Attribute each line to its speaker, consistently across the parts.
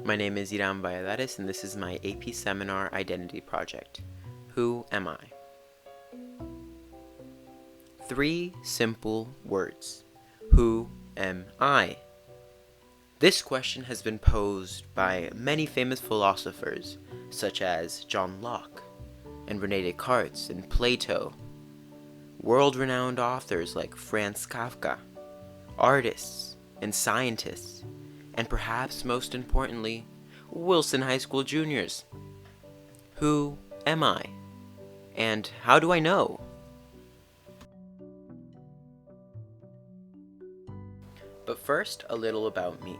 Speaker 1: My name is Hiram Valladares, and this is my AP Seminar Identity Project. Who am I? 3 simple words. Who am I? This question has been posed by many famous philosophers, such as John Locke, and René Descartes, and Plato, world-renowned authors like Franz Kafka, artists and scientists, and perhaps most importantly, Wilson High School juniors. Who am I? And how do I know? But first, a little about me.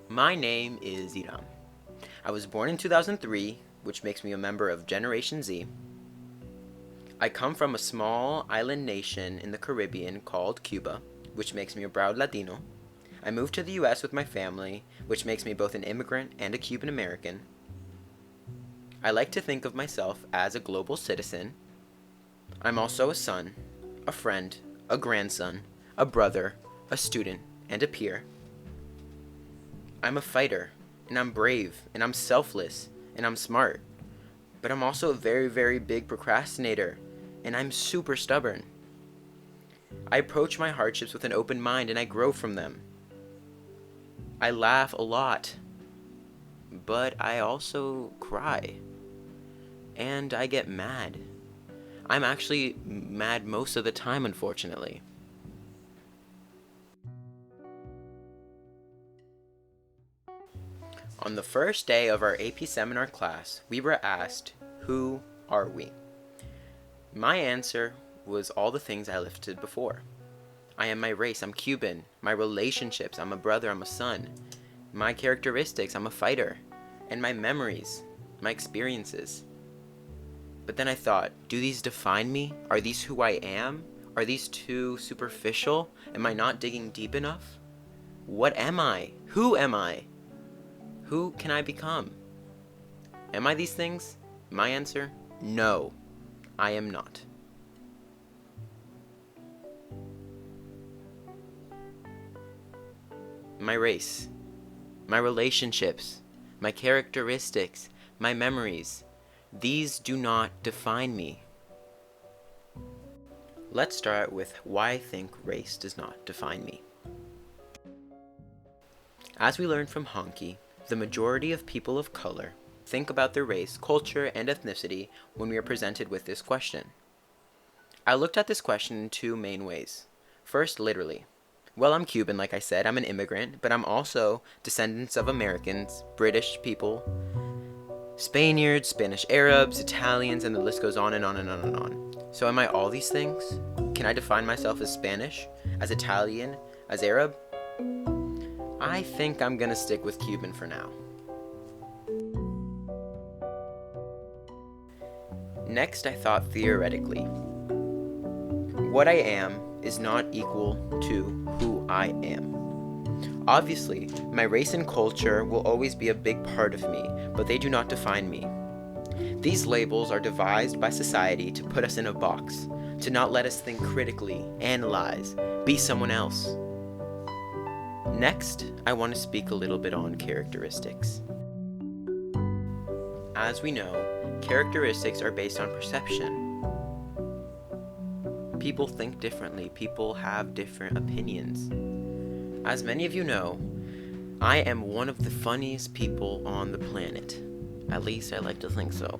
Speaker 1: My name is Hiram. I was born in 2003, which makes me a member of Generation Z. I come from a small island nation in the Caribbean called Cuba, which makes me a proud Latino. I moved to the US with my family, which makes me both an immigrant and a Cuban American. I like to think of myself as a global citizen. I'm also a son, a friend, a grandson, a brother, a student, and a peer. I'm a fighter, and I'm brave, and I'm selfless, and I'm smart. But I'm also a very, very big procrastinator, and I'm super stubborn. I approach my hardships with an open mind, and I grow from them. I laugh a lot, but I also cry, and I get mad. I'm actually mad most of the time, unfortunately. On the first day of our AP seminar class, we were asked, who are we? My answer was all the things I listed before. I am my race, I'm Cuban. My relationships, I'm a brother, I'm a son. My characteristics, I'm a fighter. And my memories, my experiences. But then I thought, do these define me? Are these who I am? Are these too superficial? Am I not digging deep enough? What am I? Who am I? Who can I become? Am I these things? My answer, no, I am not. My race, my relationships, my characteristics, my memories, these do not define me. Let's start with why I think race does not define me. As we learned from Honky, the majority of people of color think about their race, culture, and ethnicity when we are presented with this question. I looked at this question in 2 main ways. First, literally. Well, I'm Cuban, like I said, I'm an immigrant, but I'm also descendants of Americans, British people, Spaniards, Spanish Arabs, Italians, and the list goes on and on and on and on. So am I all these things? Can I define myself as Spanish, as Italian, as Arab? I think I'm gonna stick with Cuban for now. Next, I thought theoretically. What I am is not equal to who I am. Obviously, my race and culture will always be a big part of me, but they do not define me. These labels are devised by society to put us in a box, to not let us think critically, analyze, be someone else. Next, I want to speak a little bit on characteristics. As we know, characteristics are based on perception. People think differently, people have different opinions. As many of you know, I am one of the funniest people on the planet. At least I like to think so.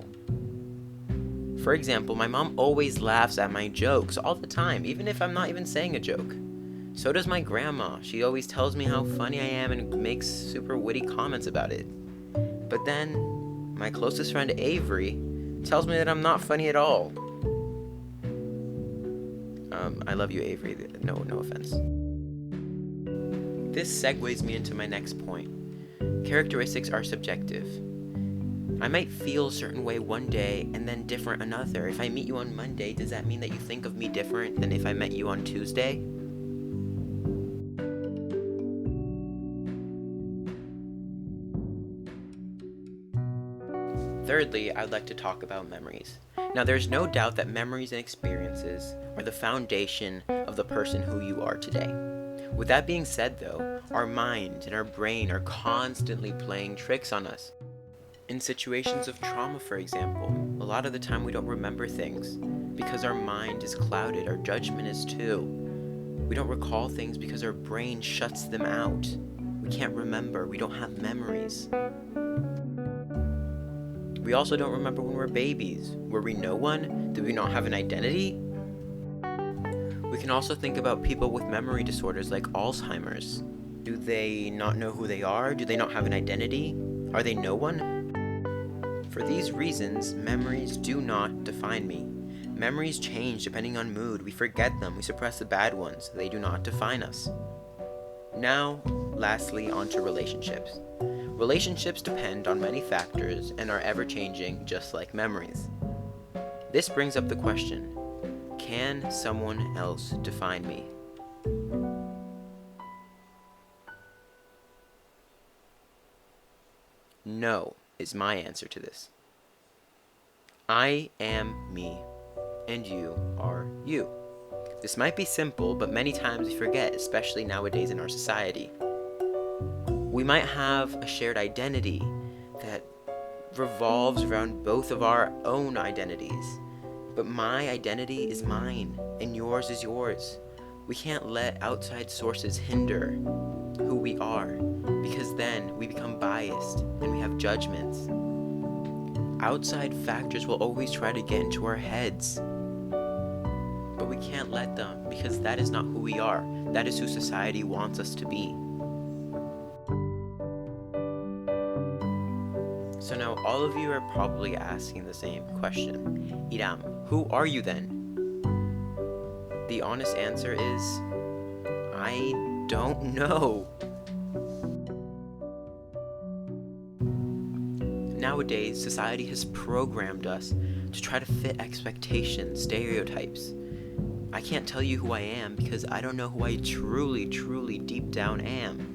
Speaker 1: For example, my mom always laughs at my jokes all the time, even if I'm not even saying a joke. So does my grandma. She always tells me how funny I am and makes super witty comments about it. But then, my closest friend Avery tells me that I'm not funny at all. I love you, Avery. No offense. This segues me into my next point. Characteristics are subjective. I might feel a certain way one day and then different another. If I meet you on Monday, does that mean that you think of me different than if I met you on Tuesday? Thirdly, I'd like to talk about memories. Now, there's no doubt that memories and experiences are the foundation of the person who you are today. With that being said though, our mind and our brain are constantly playing tricks on us. In situations of trauma, for example, a lot of the time we don't remember things because our mind is clouded, our judgment is too. We don't recall things because our brain shuts them out. We can't remember, we don't have memories. We also don't remember when we're babies. Were we no one? Did we not have an identity? We can also think about people with memory disorders like Alzheimer's. Do they not know who they are? Do they not have an identity? Are they no one? For these reasons, memories do not define me. Memories change depending on mood. We forget them, we suppress the bad ones. They do not define us. Now, lastly, onto relationships. Relationships depend on many factors and are ever-changing, just like memories. This brings up the question, can someone else define me? No is my answer to this. I am me, and you are you. This might be simple, but many times we forget, especially nowadays in our society. We might have a shared identity that revolves around both of our own identities, but my identity is mine, and yours is yours. We can't let outside sources hinder who we are, because then we become biased and we have judgments. Outside factors will always try to get into our heads, but we can't let them, because that is not who we are. That is who society wants us to be. So now all of you are probably asking the same question. Hiram, who are you then? The honest answer is, I don't know. Nowadays, society has programmed us to try to fit expectations, stereotypes. I can't tell you who I am because I don't know who I truly, truly deep down am.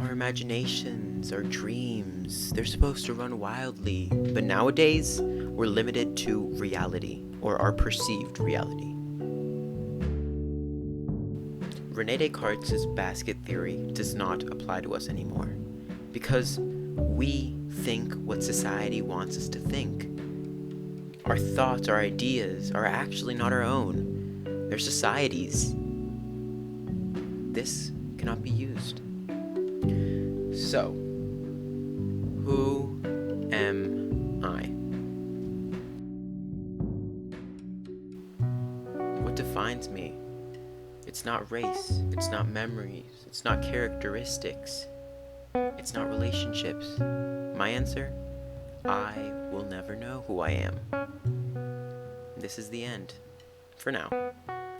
Speaker 1: Our imaginations, our dreams, they're supposed to run wildly, but nowadays, we're limited to reality, or our perceived reality. René Descartes' basket theory does not apply to us anymore, because we think what society wants us to think. Our thoughts, our ideas, are actually not our own. They're society's. This cannot be used. So, who am I? What defines me? It's not race, it's not memories, it's not characteristics, it's not relationships. My answer? I will never know who I am. This is the end. For now.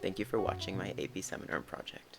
Speaker 1: Thank you for watching my AP seminar project.